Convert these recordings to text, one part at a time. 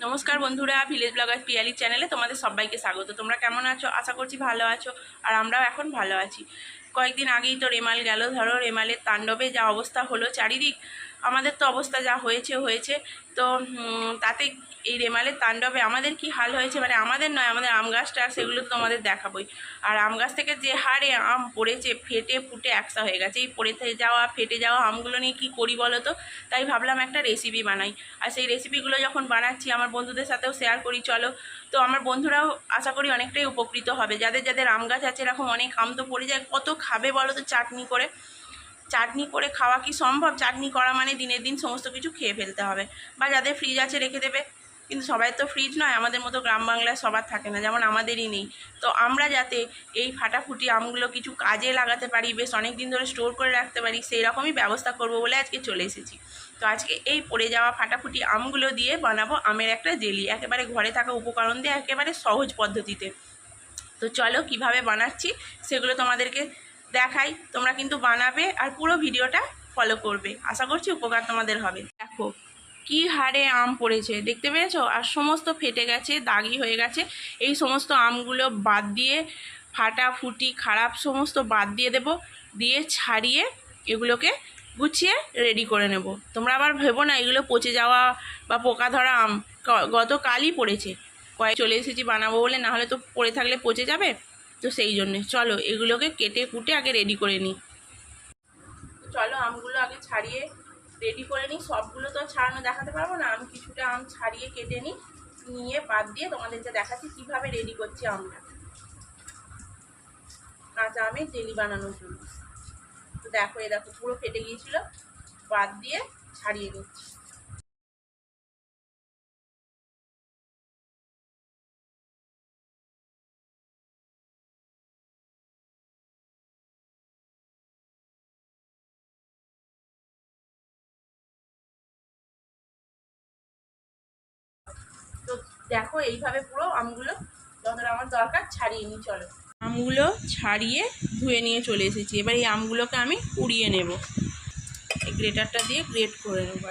নমস্কার বন্ধুরা, village blogger Piyali চ্যানেলে তোমাদের সবাইকে স্বাগত। তোমরা কেমন আছো? আশা করছি ভালো আছো, আর আমরাও এখন ভালো আছি। কয়েকদিন আগেই তো রেমাল গেল, ধরো রেমালের তাণ্ডবে যা অবস্থা হলো চারিদিক, আমাদের তো অবস্থা যা হয়েছে। তো তাতে এই রেমালের তাণ্ডবে আমাদের কি হাল হয়েছে, মানে আমাদের নয়, আমাদের আম গাছটা, সেগুলো তো তোমাদের দেখাবোই। আর আম গাছ থেকে যে হারে আম পড়েছে, ফেটে ফুটে একসা হয়ে গেছে। এই ফেটে যাওয়া আমগুলো নিয়ে কী করি বলো তো? তাই ভাবলাম একটা রেসিপি বানাই। আর সেই রেসিপিগুলো যখন বানাচ্ছি আমার বন্ধুদের সাথেও শেয়ার করি চলো। তো আমার বন্ধুরাও আশা করি অনেকটাই উপকৃত হবে। যাদের যাদের আম গাছ আছে, এরকম অনেক আম তো পড়ে যায়, কত খাবে বলো তো? চাটনি করে খাওয়া কি সম্ভব? চাটনি করা মানে দিনের দিন সমস্ত কিছু খেয়ে ফেলতে হবে। বা যাদের ফ্রিজ আছে রেখে দেবে, কিন্তু সবাই তো ফ্রিজ নয়, আমাদের মতো গ্রাম বাংলায় সবার থাকে না, যেমন আমাদেরই নেই। তো আমরা যাতে এই ফাটাফুটি আমগুলো কিছু কাজে লাগাতে পারি, বেশ অনেক দিন ধরে স্টোর করে রাখতে পারি, সেই রকমই ব্যবস্থা করব বলে আজকে চলে এসেছি। তো আজকে এই পড়ে যাওয়া ফাটাফুটি আমগুলো দিয়ে বানাবো আমের একটা জেলি, একেবারে ঘরে থাকা উপকরণ দিয়ে, একেবারে সহজ পদ্ধতিতে। তো চলো কিভাবে বানাচ্ছি সেগুলো তোমাদেরকে দেখাই। তোমরা কিন্তু বানাবে আর পুরো ভিডিওটা ফলো করবে, আশা করছি উপকার তোমাদের হবে। দেখো কি হারে আম পড়েছে, দেখতে পেয়েছো? আর সমস্ত ফেটে গেছে, দাগি হয়ে গেছে। এই সমস্ত আমগুলো বাদ দিয়ে, ফাটাফুটি খারাপ সমস্ত বাদ দিয়ে দেব, দিয়ে ছাড়িয়ে এগুলোকে গুছিয়ে রেডি করে নেব। তোমরা আবার ভেবো না এগুলো পচে যাওয়া বা পোকা ধরা আম, গতকালই পড়েছে। চলে এসেছি বানাবো বলে, না হলে তো পড়ে থাকলে পচে যাবে। তো সেই জন্যে চলো এগুলোকে কেটে কুটে আগে রেডি করে নিই। চলো আমগুলো আগে ছাড়িয়ে রেডি করে নিই। সবগুলো তো ছাড়ানো দেখাতে পারবো না, আমি কিছুটা আম ছাড়িয়ে কেটে নিয়ে বাদ দিয়ে তোমাদেরকে দেখাচ্ছি কীভাবে রেডি করছি আমটা, কাঁচা আমের জেলি বানানোর জন্য। তো দেখো, দেখো পুরো ফেটে গিয়েছিল, বাদ দিয়ে ছাড়িয়ে নিচ্ছি। তো দেখো এইভাবে পুরো আমগুলো যতটা আমার দরকার ছাড়িয়ে নিই। চলো আমগুলো ছাড়িয়ে ধুয়ে নিয়ে চলে এসেছি। এবার এই আমগুলোকে আমি পুড়িয়ে নেব, এই গ্রেটারটা দিয়ে গ্রেট করে নেব।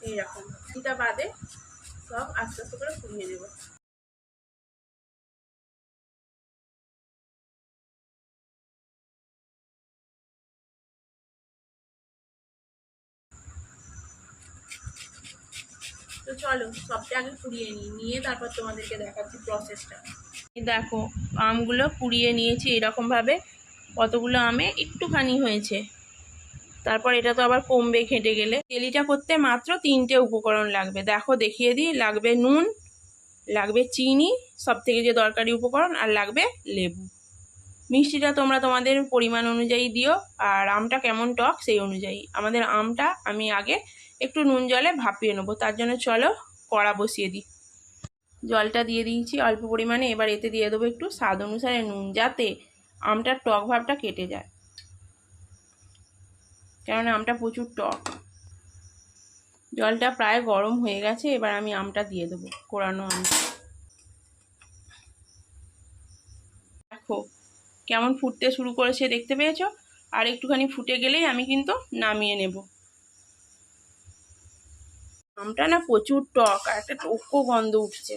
এইরকম এটা বাদে সব আস্তে আস্তে করে পুড়িয়ে নেব। তো চলো সবটা আগে পুড়িয়ে নিয়ে তারপর তোমাদেরকে দেখাচ্ছি প্রসেসটা। দেখো আমগুলো পুড়িয়ে নিয়েছি এরকমভাবে, কতগুলো আমে একটুখানি হয়েছে। তারপর এটা তো আবার কমবে ঘেঁটে গেলে। জেলিটা করতে মাত্র 3টে উপকরণ লাগবে, দেখো দেখিয়ে দিই। লাগবে নুন, লাগবে চিনি, সব থেকে যে দরকারি উপকরণ, আর লাগবে লেবু। মিষ্টিটা তোমরা তোমাদের পরিমাণ অনুযায়ী দিও, আর আমটা কেমন টক সেই অনুযায়ী। আমাদের আমটা আমি আগে একটু নুন জলে ভাপিয়ে নেবো, তার জন্য চলো কড়া বসিয়ে দিই। জলটা দিয়ে দিয়েছি অল্প পরিমাণে, এবার এতে দিয়ে দেবো একটু স্বাদ অনুসারে নুন, যাতে আমটার টক ভাবটা কেটে যায়, কেননা আমটা প্রচুর টক। জলটা প্রায় গরম হয়ে গেছে, এবার আমি আমটা দিয়ে দেবো, কোরানো আমটা। দেখো কেমন ফুটতে শুরু করেছে, দেখতে পেয়েছো? আর একটুখানি ফুটে গেলেই আমি কিন্তু নামিয়ে নেব। আমটা না প্রচুর টক, আর একটা টকো গন্ধ উঠছে,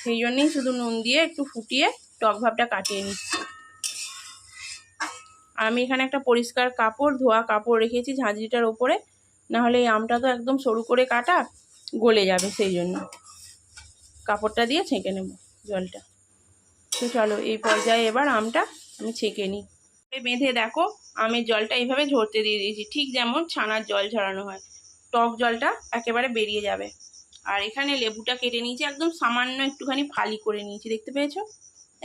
সেই জন্যই শুধু নুন দিয়ে একটু ফুটিয়ে টক ভাবটা কাটিয়ে নিচ্ছি। আমি এখানে একটা পরিষ্কার কাপড়, ধোয়া কাপড় রেখেছি ঝাঁঝরিটার ওপরে, নাহলে এই আমটা তো একদম সরু করে কাটা, গলে যাবে, সেই জন্য কাপড়টা দিয়ে ছেঁকে নেব জলটা। তো চলো এই পর্যায়ে এবার আমটা আমি ছেঁকে নিই। বেঁধে দেখো আমের জলটা এইভাবে ঝরতে দিয়ে দিয়েছি, ঠিক যেমন ছানার জল ঝরানো হয়। টক জলটা একেবারে বেরিয়ে যাবে। আর এখানে লেবুটা কেটে নিয়েছি, একদম সামান্য একটুখানি ফালি করে নিয়েছি, দেখতে পেয়েছো?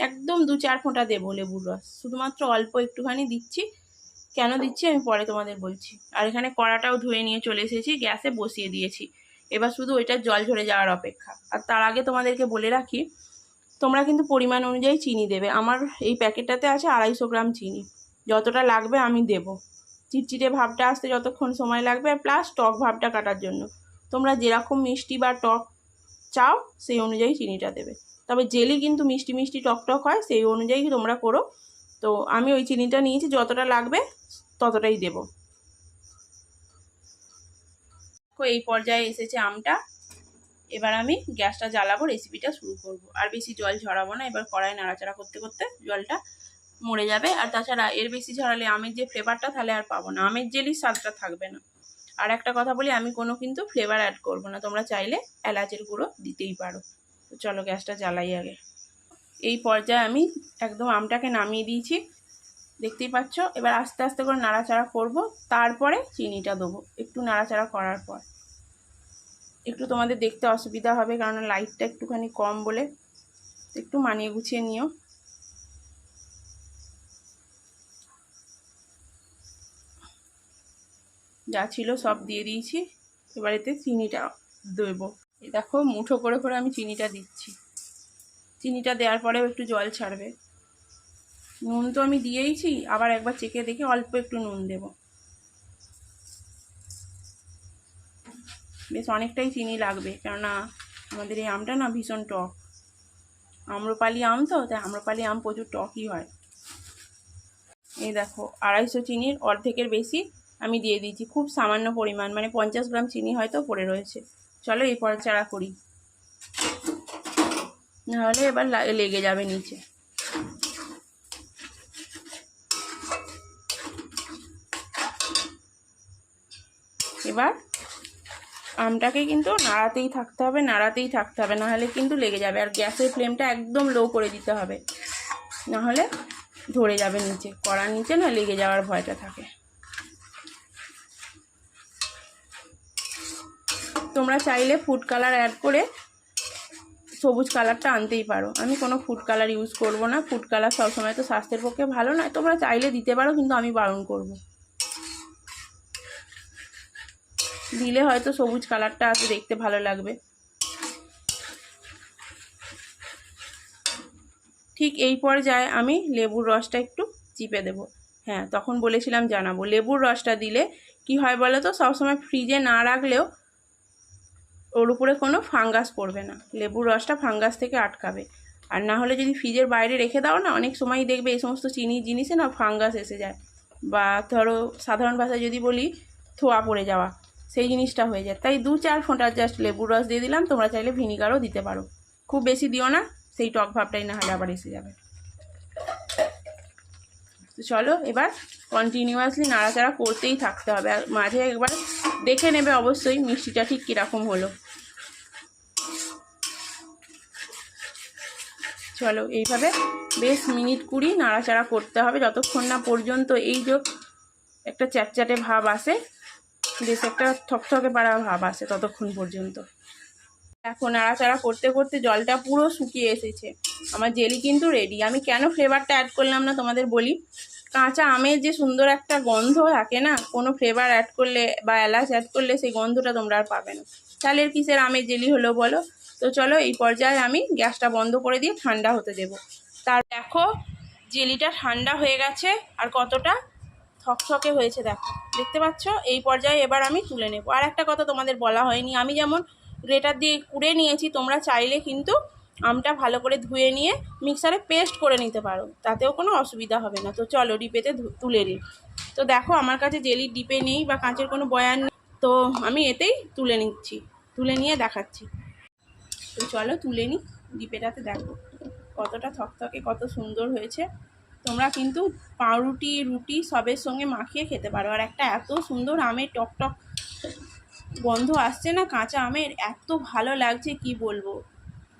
একদম 2-4 ফোঁটা দেবো লেবুর রস, শুধুমাত্র অল্প একটুখানি দিচ্ছি। কেন দিচ্ছি আমি পরে তোমাদের বলছি। আর এখানে কড়াটাও ধুয়ে নিয়ে চলে এসেছি, গ্যাসে বসিয়ে দিয়েছি। এবার শুধু ওইটার জল ঝরে যাওয়ার অপেক্ষা। আর তার আগে তোমাদেরকে বলে রাখি, তোমরা কিন্তু পরিমাণ অনুযায়ী চিনি দেবে। আমার এই প্যাকেটটাতে আছে 250 গ্রাম চিনি, যতটা লাগবে আমি দেব। চিটচিটে ভাবটা আসতে যতক্ষণ সময় লাগবে, প্লাস টক ভাবটা কাটার জন্য তোমরা যেরকম মিষ্টি বা টক চাও সেই অনুযায়ী চিনিটা দেবে। তবে জেলি কিন্তু মিষ্টি মিষ্টি টক টক হয়, সেই অনুযায়ী তোমরা করো। তো আমি ওই চিনিটা নিয়েছি, যতটা লাগবে ততটাই দেব। দেখো এই পর্যায়ে এসেছে আমটা। এবার আমি গ্যাসটা জ্বালাবো, রেসিপিটা শুরু করব। আর বেশি জল ঝরাবো না, এবার কড়াই নাড়াচাড়া করতে করতে জলটা মরে যাবে। আর তাছাড়া এর বেশি ঝরালে আমের যে ফ্লেভারটা তাহলে আর পাবো না, আমের জেলির স্বাদটা থাকবে না। আর একটা কথা বলি, আমি কোনো কিন্তু ফ্লেভার অ্যাড করব না, তোমরা চাইলে এলাচের গুঁড়ো দিতেই পারো। তো চলো গ্যাসটা জ্বালাই আগে। এই পর্যায়ে আমি একদম আমটাকে নামিয়ে দিয়েছি, দেখতেই পাচ্ছ। এবার আস্তে আস্তে করে নাড়াচাড়া করব, তারপরে চিনিটা দেবো। একটু নাড়াচাড়া করার পর একটু তোমাদের দেখতে অসুবিধা হবে, কারণ লাইটটা একটুখানি কম বলে, একটু মানিয়ে গুছিয়ে নিও। যা ছিল সব দিয়ে দিয়েছি, এবার এতে চিনিটা দেবো। এই দেখো মুঠো করে করে আমি চিনিটা দিচ্ছি। চিনিটা দেওয়ার পরেও একটু জল ছাড়বে। নুন তো আমি দিয়েইছি, আবার একবার চেখে দেখে অল্প একটু নুন দেব। বেশ অনেকটাই চিনি লাগবে, কেননা আমাদের এই আমটা না ভীষণ টক। আম্রপালি আম তো, তাই আম্রপালি আম প্রচুর টকই হয়। এই দেখো 250 চিনির অর্ধেকের বেশি আমি দিয়ে দিয়েছি, খুব সামান্য পরিমাণ, মানে 50 গ্রাম চিনি হয়তো পড়ে রয়েছে। চলো এই পর্যায়ে করি, নাহলে এবার লেগে যাবে নিচে। এবার আমটাকে কিন্তু নাড়াতেই থাকতে হবে, নাড়াতেই থাকতে হবে, নাহলে কিন্তু লেগে যাবে। আর গ্যাসের ফ্লেমটা একদম লো করে দিতে হবে, নাহলে ধরে যাবে নিচে, কড়ার নিচে না লেগে যাওয়ার ভয়টা থাকে। তোমরা চাইলে ফুড কালার অ্যাড করে সবুজ কালারটা আনতেই পারো, আমি কোনো ফুড কালার ইউজ করব না। ফুড কালার সবসময় তো স্বাস্থ্যের পক্ষে ভালো নয়, তোমরা চাইলে দিতে পারো, কিন্তু আমি বারণ করব। দিলে হয়তো সবুজ কালারটা আজকে দেখতে ভালো লাগবে। ঠিক এই পর্যায়ে আমি লেবুর রসটা একটু চিপে দেব। হ্যাঁ, তখন বলেছিলাম জানাবো, লেবুর রসটা দিলে কি হয় বলো তো, সবসময় ফ্রিজে না রাখলেও ওর উপরে কোনো ফাঙ্গাস পড়বে না, লেবুর রসটা ফাঙ্গাস থেকে আটকাবে। আর না হলে যদি ফ্রিজের বাইরে রেখে দাও না, অনেক সময় দেখবে এই সমস্ত চিনি জিনিসে না ফাঙ্গাস এসে যায়, বা ধরো সাধারণ ভাষায় যদি বলি থোয়া পড়ে যাওয়া, সেই জিনিসটা হয়ে যায়। তাই 2-4 ফোঁটা জাস্ট লেবুর রস দিয়ে দিলাম। তোমরা চাইলে ভিনিগারও দিতে পারো, খুব বেশি দিও না, সেই টক ভাবটাই না হলে আবার এসে যাবে। তো চলো এবার কন্টিনিউয়াসলি নাড়াচাড়া করতেই থাকতে হবে, আর মাঝে একবার দেখে নেবে অবশ্যই মিষ্টিটা ঠিক কীরকম হলো। চলো এইভাবে বেশ মিনিট 20 নাড়াচাড়া করতে হবে, যতক্ষণ না পর্যন্ত এই যে একটা চ্যাটচ্যাটে ভাব আসে, বেশ একটা থকথকে পাড়া ভাব আসে, ততক্ষণ পর্যন্ত। এখন নাড়াচাড়া করতে করতে জলটা পুরো শুকিয়ে এসেছে, আমার জেলি কিন্তু রেডি। আমি কেন ফ্লেভারটা অ্যাড করলাম না তোমাদের বলি, কাঁচা আমের যে সুন্দর একটা গন্ধ থাকে না, কোনো ফ্লেভার অ্যাড করলে বা এলাচ অ্যাড করলে সেই গন্ধটা তোমরা আর পাবে না। তাহলে কিসের আমের জেলি হলো বলো? তো চলো এই পর্যায়ে আমি গ্যাসটা বন্ধ করে দিয়ে ঠান্ডা হতে দেব। তার দেখো জেলিটা ঠান্ডা হয়ে গেছে, আর কতটা থকথকে হয়েছে দেখো, দেখতে পাচ্ছ? এই পর্যায়ে এবার আমি তুলে নেব। আর একটা কথা তোমাদের বলা হয়নি, আমি যেমন গ্রেটার দিয়ে কুড়ে নিয়েছি, তোমরা চাইলে কিন্তু আমটা ভালো করে ধুয়ে নিয়ে মিক্সারে পেস্ট করে নিতে পারো, তাতেও কোনো অসুবিধা হবে না। তো চলো ডিপেতে তুলে নিই। তো দেখো আমার কাছে জেলির ডিপে নেই বা কাঁচের কোনো বয়ান নেই, তো আমি এতেই তুলে নিচ্ছি, তুলে নিয়ে দেখাচ্ছি। তো চলো তুলে নিই। ডিপেটাতে দেখো কতটা থকথকে, কত সুন্দর হয়েছে। তোমরা কিন্তু পাউরুটি, রুটি সবের সঙ্গে মাখিয়ে খেতে পারো। আর একটা এত সুন্দর আমের টকটক গন্ধ আসছে না, কাঁচা আমের, এত ভালো লাগছে কি বলবো,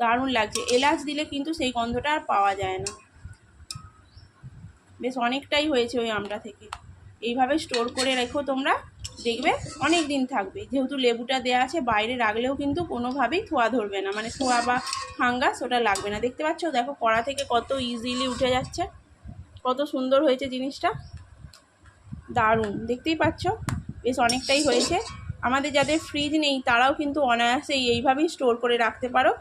দারুণ লাগছে। এলাচ দিলে কিন্তু সেই গন্ধটা আর পাওয়া যায় না। বেশ অনেকটাই হয়েছে ওই আমটা থেকে। এইভাবে স্টোর করে রেখো তোমরা, দেখবে অনেক দিন থাকবে। যেহেতু লেবুটা দেওয়া আছে, বাইরে রাখলেও কিন্তু কোনোভাবেই থোয়া ধরবে না, মানে থোয়া বা ফাঙ্গাস ওটা লাগবে না। দেখতে পাচ্ছ দেখো কড়া থেকে কত ইজিলি উঠে যাচ্ছে, কত সুন্দর হয়েছে জিনিসটা, দারুণ। দেখতেই পাচ্ছ বেশ অনেকটাই হয়েছে। আমাদের যাদের ফ্রিজ নেই তারাও কিন্তু অনায়াসেই এইভাবেই স্টোর করে রাখতে পারো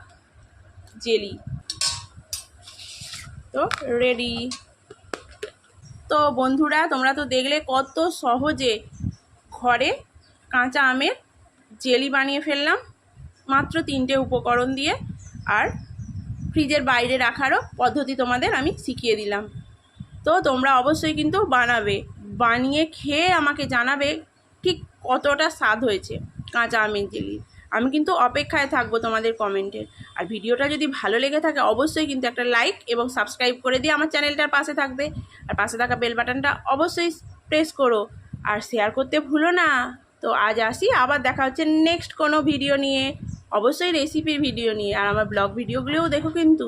জেলি। তো রেডি। তো বন্ধুরা তোমরা তো দেখলে কত সহজে ঘরে কাঁচা আমের জেলি বানিয়ে ফেললাম, মাত্র 3টে উপকরণ দিয়ে। আর ফ্রিজের বাইরে রাখারও পদ্ধতি তোমাদের আমি শিখিয়ে দিলাম। তো তোমরা অবশ্যই কিন্তু বানাবে, বানিয়ে খেয়ে আমাকে জানাবে ঠিক কতটা স্বাদ হয়েছে কাঁচা আমের জেলি। আমি কিন্তু অপেক্ষায় থাকবো তোমাদের কমেন্টের। আর ভিডিওটা যদি ভালো লেগে থাকে অবশ্যই কিন্তু একটা লাইক এবং সাবস্ক্রাইব করে দিয়ে আমার চ্যানেলটার পাশে থাকবে। আর পাশে থাকা বেল বাটনটা অবশ্যই প্রেস করো আর শেয়ার করতে ভুলো না। তো আজ আসি, আবার দেখা হচ্ছে নেক্সট কোনো ভিডিও নিয়ে, অবশ্যই রেসিপির ভিডিও নিয়ে। আর আমার ব্লগ ভিডিওগুলোও দেখো কিন্তু।